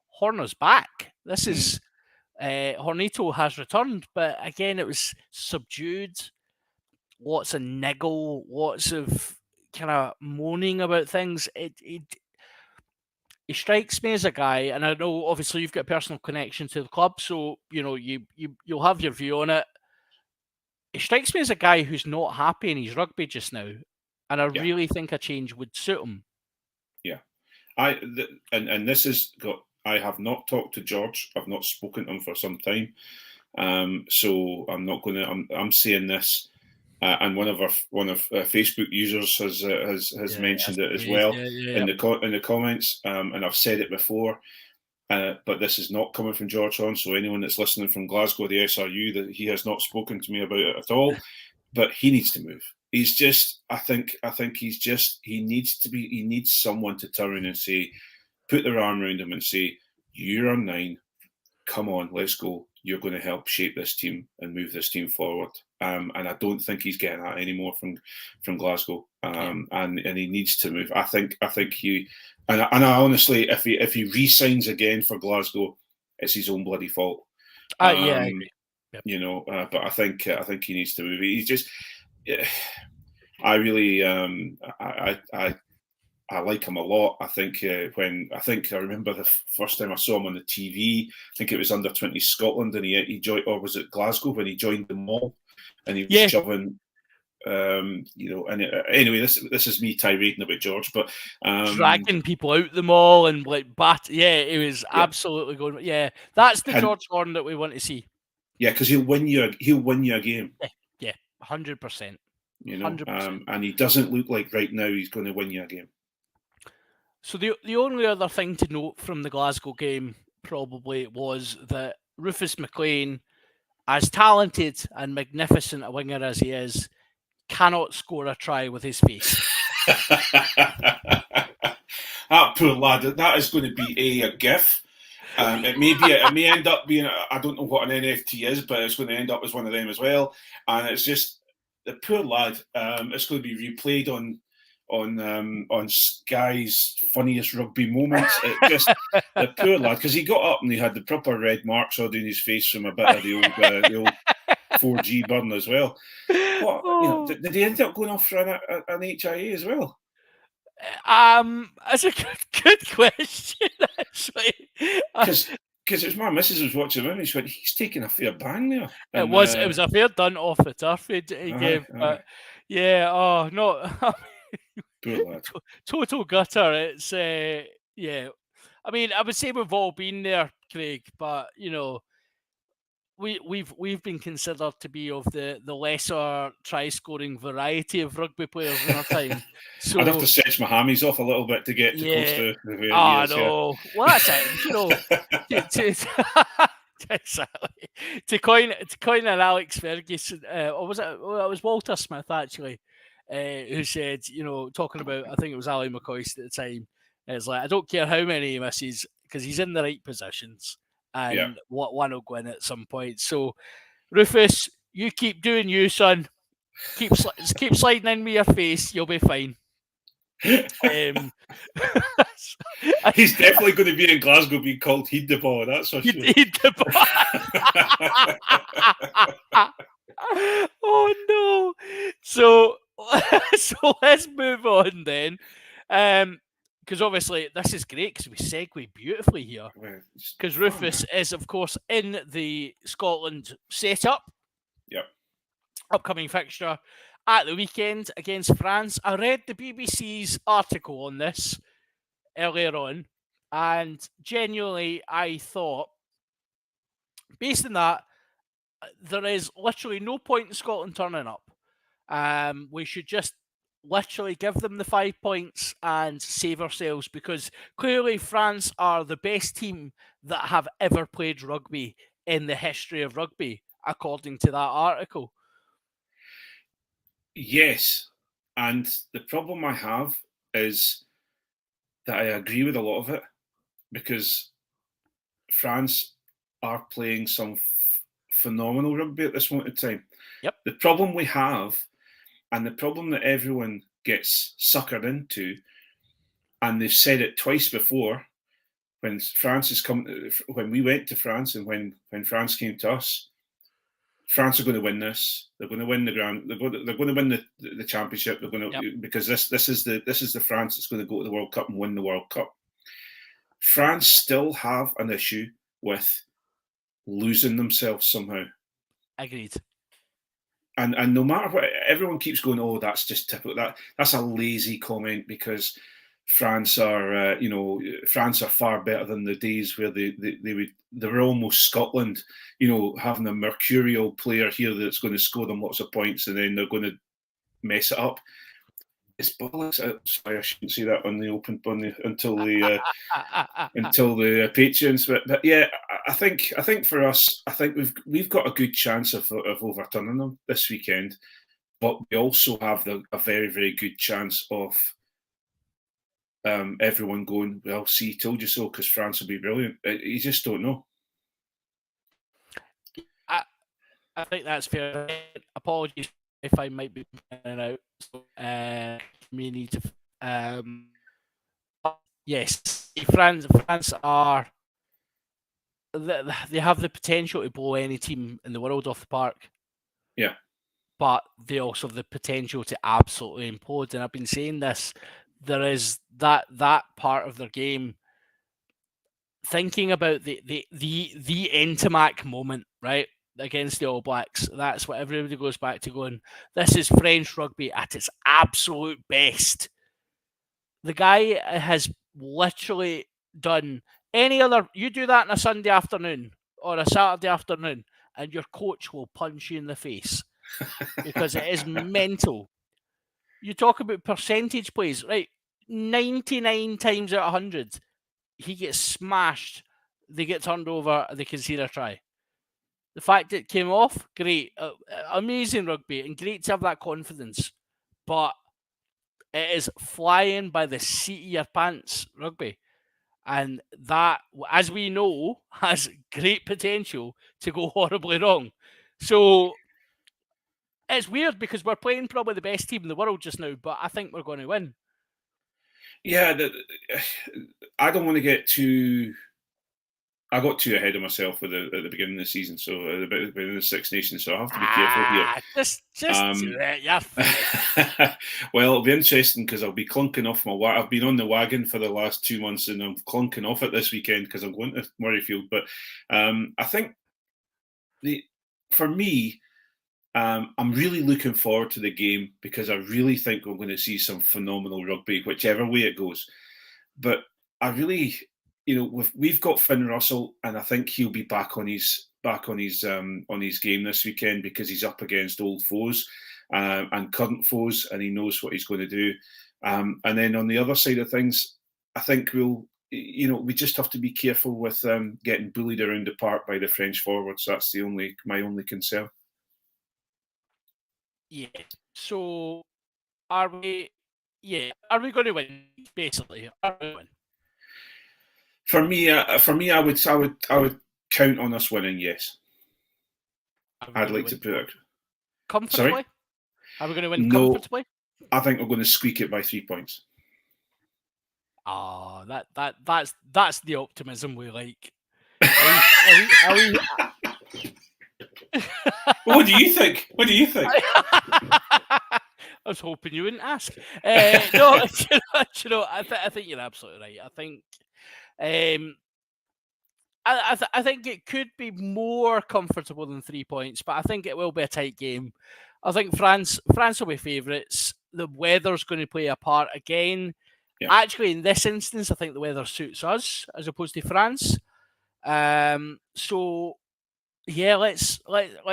Horner's back. This is Hornito has returned, but again it was subdued. Lots of niggle, lots of kind of moaning about things. He strikes me as a guy, and I know obviously you've got a personal connection to the club, so you know you'll have your view on it. He strikes me as a guy who's not happy in his rugby just now, and I really think a change would suit him. Yeah, and this is got. I have not talked to George. I've not spoken to him for some time, so I'm not going to. I'm saying this, and one of Facebook users has mentioned it as well in the comments, and I've said it before. But this is not coming from George Horn, so anyone that's listening from Glasgow, the SRU, that he has not spoken to me about it at all. But he needs to move. He's just, I think he needs someone to turn and say, put their arm around him and say, you're on 9, come on, let's go. You're going to help shape this team and move this team forward. And I don't think he's getting that anymore from Glasgow. And he needs to move. I think he. And I honestly, if he re-signs again for Glasgow, it's his own bloody fault. I agree. Yep. You know, but I think he needs to move. He's just, I really, I like him a lot. I think I remember the first time I saw him on the TV. I think it was under 20 Scotland, and he joined, or was it Glasgow when he joined them all, and he was shoving. You know, and anyway, this is me tirading about George, but dragging people out the mall and like it was absolutely going. Yeah, that's the George Horn that we want to see. Yeah, because he'll win you a game. Yeah, 100%. You know, 100%. And he doesn't look like right now he's going to win you a game. So the only other thing to note from the Glasgow game probably was that Rufus McLean, as talented and magnificent a winger as he is, cannot score a try with his face. That poor lad. That is going to be a gif. It may end up being. I don't know what an NFT is, but it's going to end up as one of them as well. And it's just the poor lad. It's going to be replayed on Sky's funniest rugby moments. The poor lad, because he got up and he had the proper red marks all down his face from a bit of the old 4G burn as well. What, you know, did he end up going off for an HIA as well? That's a good question, actually. Because it was my missus was watching him and she went, he's taking a fair bang there. And, it was a fair done off the turf he gave. But yeah, no. Total gutter. It's yeah. I mean, I would say we've all been there, Craig, but you know, we've been considered to be of the lesser try scoring variety of rugby players in our time. So I'd have to stretch my hammies off a little bit to get close to the way years, no. Well, that's it. You know, exactly. To coin an Alex Ferguson, or was it? Well, it was Walter Smith actually, who said, you know, talking about, I think it was Ali McCoist at the time. It's like, I don't care how many he misses because he's in the right positions. And one will go in at some point. So, Rufus, you keep doing you, son. Keep sliding in with your face. You'll be fine. He's definitely going to be in Glasgow being called Heed the Ball. That's for sure. Heed the Ball. Oh no! So let's move on then. Because obviously this is great because we segue beautifully here. Because Rufus is, of course, in the Scotland setup. Yep. Upcoming fixture at the weekend against France. I read the BBC's article on this earlier on, and genuinely, I thought, based on that, there is literally no point in Scotland turning up. We should just literally give them the 5 points and save ourselves, because clearly France are the best team that have ever played rugby in the history of rugby, according to that article. Yes. And the problem I have is that I agree with a lot of it, because France are playing some phenomenal rugby at this moment in time. Yep. The problem we have, and the problem that everyone gets suckered into, and they've said it twice before, when we went to France, and when France came to us, France are going to win this. They're going to win the grand. They're going to win the championship. They're going to, because this is the France that's going to go to the World Cup and win the World Cup. France still have an issue with losing themselves somehow. Agreed. And no matter what, everyone keeps going, oh, that's just typical. That's a lazy comment, because France are, France are far better than the days where they were almost Scotland, having a mercurial player here that's going to score them lots of points and then they're going to mess it up. It's bollocks. Sorry, I shouldn't say that on the open until the Patreons. But yeah, I think for us, I think we've got a good chance of overturning them this weekend, but we also have a very, very good chance of everyone going, well, see, told you so, because France will be brilliant. You just don't know. I think that's fair. Apologies if I might be in and out. So, may need to. Yes, France are. They have the potential to blow any team in the world off the park. Yeah. But they also have the potential to absolutely implode. And I've been saying this. There is that part of their game. Thinking about the Entimac moment, right, against the All Blacks, that's what everybody goes back to, going, this is French rugby at its absolute best. The guy has literally done any other, you do that on a Sunday afternoon or a Saturday afternoon, and your coach will punch you in the face, because it is mental. You talk about percentage plays, right? 99 times out of 100, he gets smashed, they get turned over, they concede a try. The fact it came off, great. Amazing rugby, and great to have that confidence. But it is flying by the seat of your pants rugby. And that, as we know, has great potential to go horribly wrong. So it's weird, because we're playing probably the best team in the world just now, but I think we're going to win. Yeah, I don't want to get too. I got too ahead of myself at the beginning of the season, so at the beginning of the Six Nations, so I have to be careful here. Well, it'll be interesting, because I'll be clunking off I've been on the wagon for the last 2 months, and I'm clunking off it this weekend because I'm going to Murrayfield. But I think for me, I'm really looking forward to the game, because I really think we're going to see some phenomenal rugby, whichever way it goes. But I really, we've got Finn Russell, and I think he'll be back on his game this weekend, because he's up against old foes and current foes, and he knows what he's going to do. And then on the other side of things, I think we just have to be careful with getting bullied around the park by the French forwards. That's my only concern. Yeah. So, are we going to win? Basically, are we win? For me, I would count on us winning. Yes, I'd like to put it comfortably. Sorry? Are we going to win comfortably? I think we're going to squeak it by 3 points. Oh, that's the optimism we like. Are we... What do you think? I was hoping you wouldn't ask. No, I think you're absolutely right. I think I think it could be more comfortable than 3 points, but I think it will be a tight game. I think France will be favourites. The weather's going to play a part again. Yeah. Actually, in this instance, I think the weather suits us as opposed to France. So yeah, let's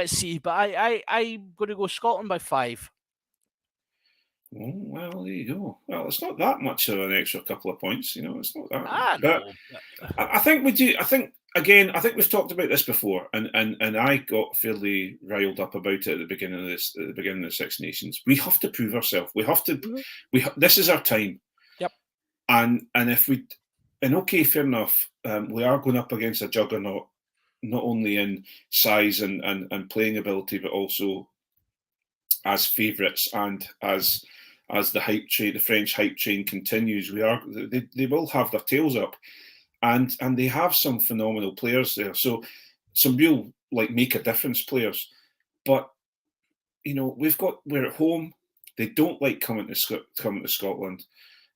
see. But I'm going to go Scotland by 5. Oh, well, there you go. Well, it's not that much of an extra couple of points, it's not that. But No. I think we do. I think we've talked about this before, and I got fairly riled up about it at the beginning of this, at the beginning of the Six Nations. We have to prove ourselves. We have to. This is our time. Yep. And if we, and okay, fair enough. We are going up against a juggernaut, not only in size and playing ability, but also as favourites and as the hype train, the French hype train continues. They will have their tails up, and they have some phenomenal players there. So some real make a difference players. But we're at home. They don't like coming to Scotland.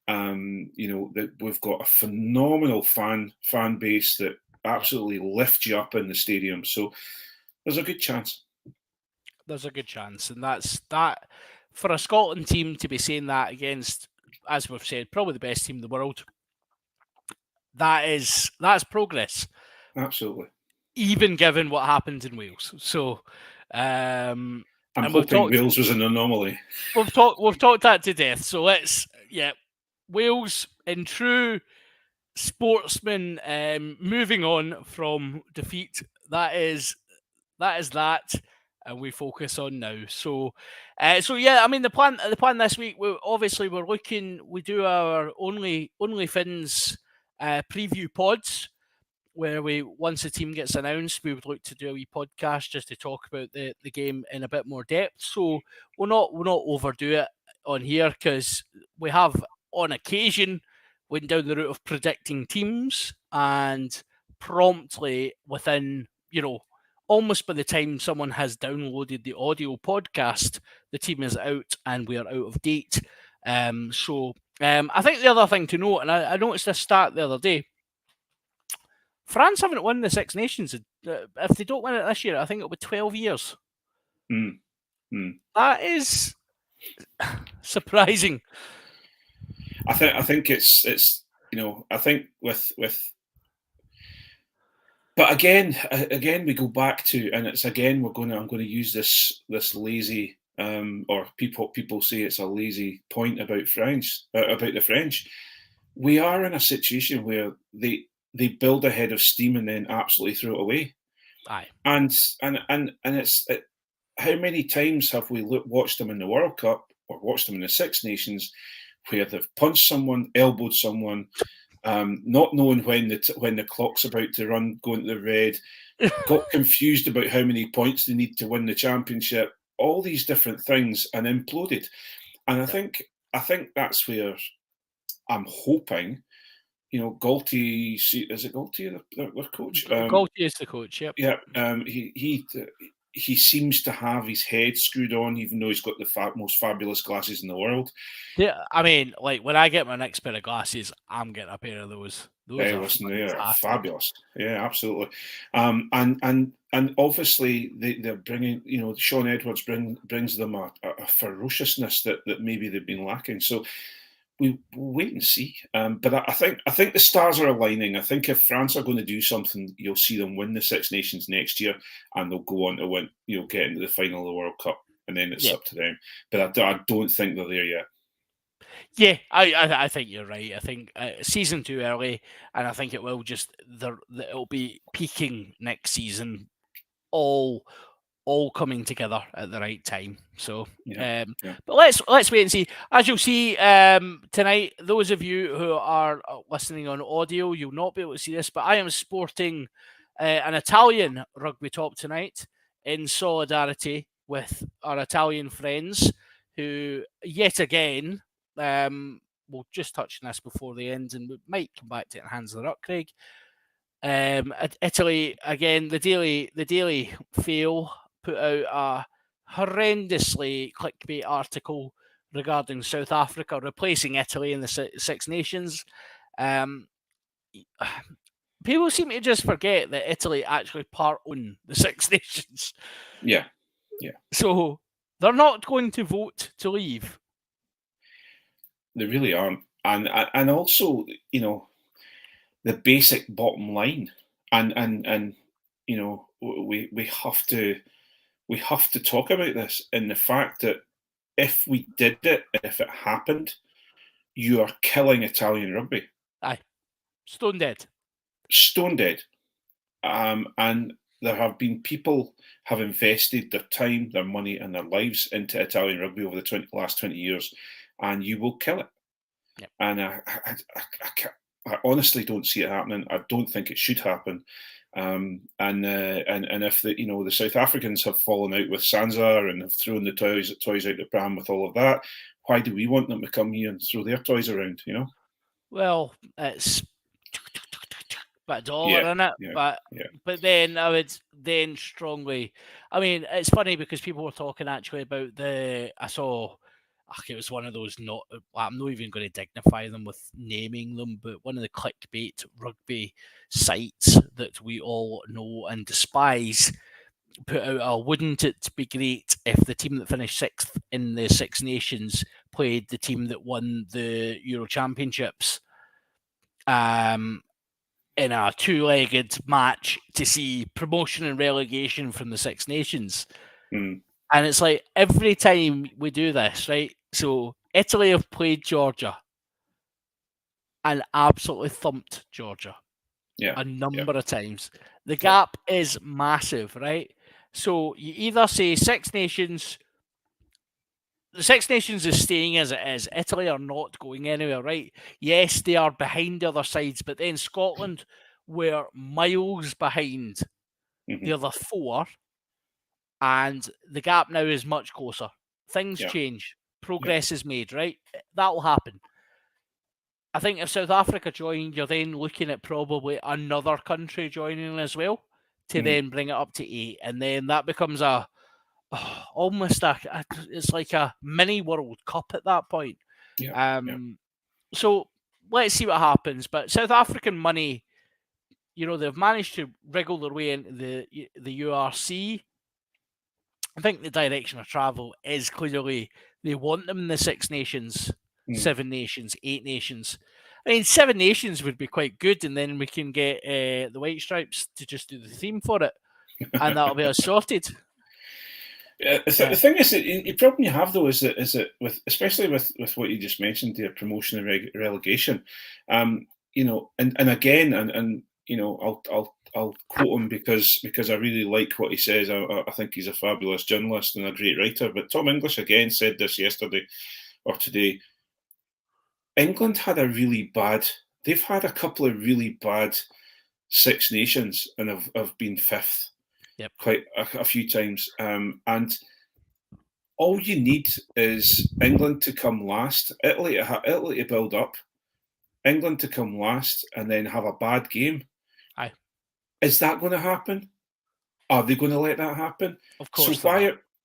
We've got a phenomenal fan base that absolutely lift you up in the stadium. So there's a good chance. There's a good chance, and that's that for a Scotland team to be saying that against, as we've said, probably the best team in the world. That's progress. Absolutely. Even given what happened in Wales. So I'm hoping Wales was an anomaly. We've talked that to death. So Wales in true sportsman, moving on from defeat. That is that. And we focus on now. So yeah, I mean the plan this week. We do our only Finns preview pods, where once the team gets announced, we would look to do a wee podcast just to talk about the game in a bit more depth. So we'll not overdo it on here, because we have on occasion went down the route of predicting teams, and promptly within almost by the time someone has downloaded the audio podcast, the team is out and we are out of date. I think the other thing to note, and I noticed this stat the other day, France haven't won the Six Nations. If they don't win it this year, I think it'll be 12 years. That is surprising. I think it's I think with but again we go back to, and it's again I'm going to use this lazy or people say it's a lazy point about the French. We are in a situation where they build a head of steam and then absolutely throw it away. Aye. And it's how many times have we watched them in the World Cup or watched them in the Six Nations where they've punched someone, elbowed someone, not knowing when the clock's about to run, going to the red, got confused about how many points they need to win the championship, all these different things, and imploded. And I think that's where I'm hoping, Galti, is it Galti, their coach? Galti is the coach, yep. Yeah, he seems to have his head screwed on, even though he's got the most fabulous glasses in the world. Yeah, I mean, when I get my next pair of glasses, I'm getting a pair of those. They are fabulous. Yeah, absolutely. And obviously they're bringing, Sean Edwards brings them a ferociousness that maybe they've been lacking. So we'll wait and see. But I think the stars are aligning. I think if France are going to do something, you'll see them win the Six Nations next year, and they'll go on to win, get into the final of the World Cup, and then it's up to them. But I don't think they're there yet. Yeah, I think you're right. I think season too early, and I think it will it'll be peaking next season, all coming together at the right time. So, but let's wait and see. As you'll see tonight, those of you who are listening on audio, you'll not be able to see this, but I am sporting an Italian rugby top tonight in solidarity with our Italian friends, who yet again, we'll just touch on this before the end, and we might come back to it in Hands of the Ruck, Craig. Italy again. The Daily Fail put out a horrendously clickbait article regarding South Africa replacing Italy in the Six Nations. people seem to just forget that Italy actually part own the Six Nations. Yeah. So they're not going to vote to leave. They really aren't. And also, you know, the basic bottom line, and you know, we have to talk about this, in the fact that if we did it, if it happened, you are killing Italian rugby. Aye, stone dead. Stone dead. And there have been people have invested their time, their money, and their lives into Italian rugby over the last 20 years, and you will kill it. Yep. And I honestly don't see it happening. I don't think it should happen. And if the South Africans have fallen out with Sansa and have thrown the toys out the pram with all of that, why do we want them to come here and throw their toys around? You know. Well, it's but $1 in it, but then I would then strongly. I mean, it's funny because people were talking actually about I saw. It was one of those I'm not even going to dignify them with naming them, but one of the clickbait rugby sites that we all know and despise put out wouldn't it be great if the team that finished 6th in the Six Nations played the team that won the Euro Championships in a two-legged match to see promotion and relegation from the Six Nations. Mm. And it's like every time we do this, right? So Italy have played Georgia and absolutely thumped Georgia a number of times. The gap is massive, right? So you either say Six Nations, the Six Nations is staying as it is. Italy are not going anywhere, right? Yes, they are behind the other sides, but then Scotland were miles behind the other four, and the gap now is much closer. Things change. Progress is made, right? That will happen. I think if South Africa joined, you're then looking at probably another country joining as well to then bring it up to 8, and then that becomes it's like a mini World Cup at that point. So let's see what happens. But South African money, they've managed to wriggle their way into the URC. I think the direction of travel is clearly they want them in the Six Nations, 7 Nations, 8 Nations. I mean, 7 Nations would be quite good, and then we can get the White Stripes to just do the theme for it, and that'll be us sorted. The thing is, the problem you have though is that especially with what you just mentioned, the promotion and relegation, and again, I'll quote him because I really like what he says. I think he's a fabulous journalist and a great writer. But Tom English again said this yesterday or today. England had they've had a couple of really bad Six Nations and have been 5th. Yep. Quite a few times. And all you need is England to come last, Italy to build up, England to come last, and then have a bad game. Aye. Is that going to happen? Are they going to let that happen? Of course.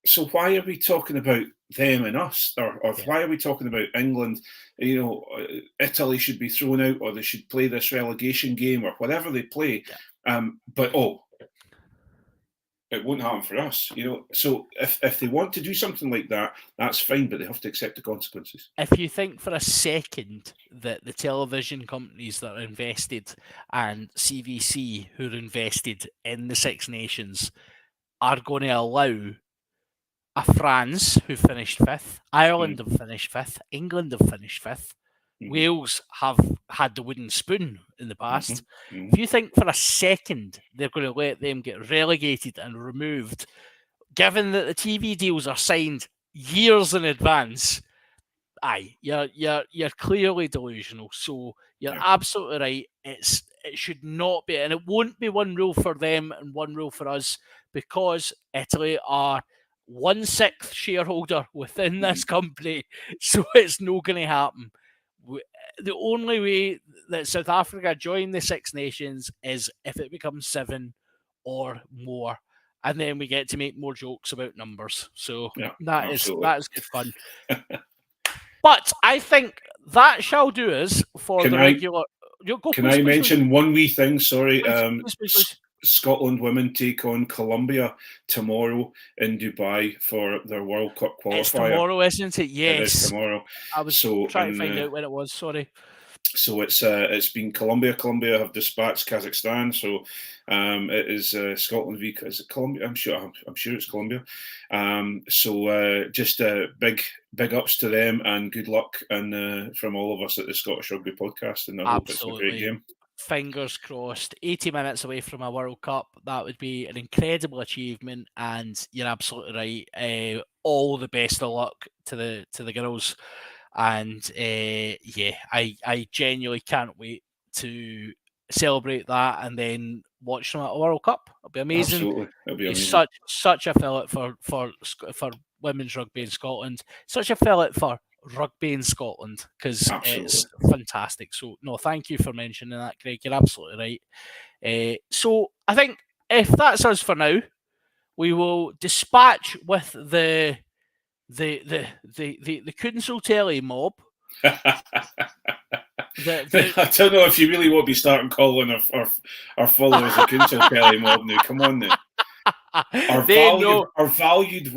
So why are we talking about them and us, or why are we talking about England? Italy should be thrown out, or they should play this relegation game, or whatever they play. Yeah. But it won't happen for us, So if they want to do something like that, that's fine, but they have to accept the consequences. If you think for a second that the television companies that are invested and CVC who are invested in the Six Nations are going to allow a France who finished 5th, Ireland have finished 5th, England have finished 5th, Wales have had the wooden spoon in the past. If you think for a second they're going to let them get relegated and removed, given that the TV deals are signed years in advance, you're clearly delusional. So you're absolutely right. It should not be, and it won't be one rule for them and one rule for us, because Italy are 1/6 shareholder within this company, so it's not going to happen. The only way that South Africa join the Six Nations is if it becomes 7 or more, and then we get to make more jokes about numbers. So that is good fun. But I think that shall do us for the regular. Can I mention one wee thing? Sorry. Please. Scotland women take on Colombia tomorrow in Dubai for their World Cup qualifier. It's tomorrow, isn't it? Yes. It is tomorrow. I was trying to find out when it was. Sorry. So it's been Colombia. Colombia have dispatched Kazakhstan. So it is Scotland v. Is it Colombia? I'm sure it's Colombia. So just big ups to them and good luck and from all of us at the Scottish Rugby Podcast. And I hope it's a great game. Fingers crossed. 80 minutes away from a World Cup. That would be an incredible achievement. And you're absolutely right. All the best of luck to the girls. And I genuinely can't wait to celebrate that and then watch them at a World Cup. It'll be amazing. Absolutely, it'll be amazing. Such a fillet for women's rugby in Scotland. Such a fillet for rugby in Scotland because it's fantastic. So no, thank you for mentioning that, Craig. You're absolutely right. So I think if that's us for now, we will dispatch with the Council Telly mob. I don't know if you really want to be starting calling our followers the Council Telly mob now. Come on now. Our valued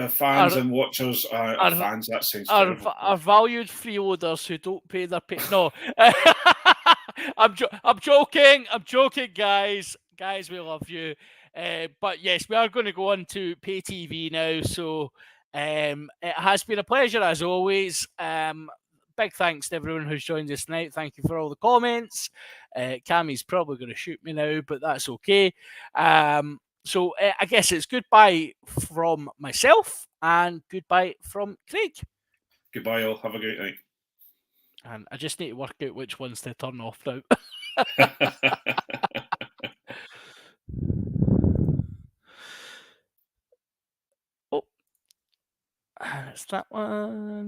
fans and watchers are fans. That sounds terrible. Our valued freeloaders who don't pay their pay. No, I'm joking. I'm joking, guys. Guys, we love you. But yes, we are going to go on to pay TV now. So it has been a pleasure as always. Big thanks to everyone who's joined us tonight. Thank you for all the comments. Cammie's probably going to shoot me now, but that's okay. So I guess it's goodbye from myself and goodbye from Craig. Goodbye all. Have a great night. And I just need to work out which ones to turn off now. Oh, it's that one.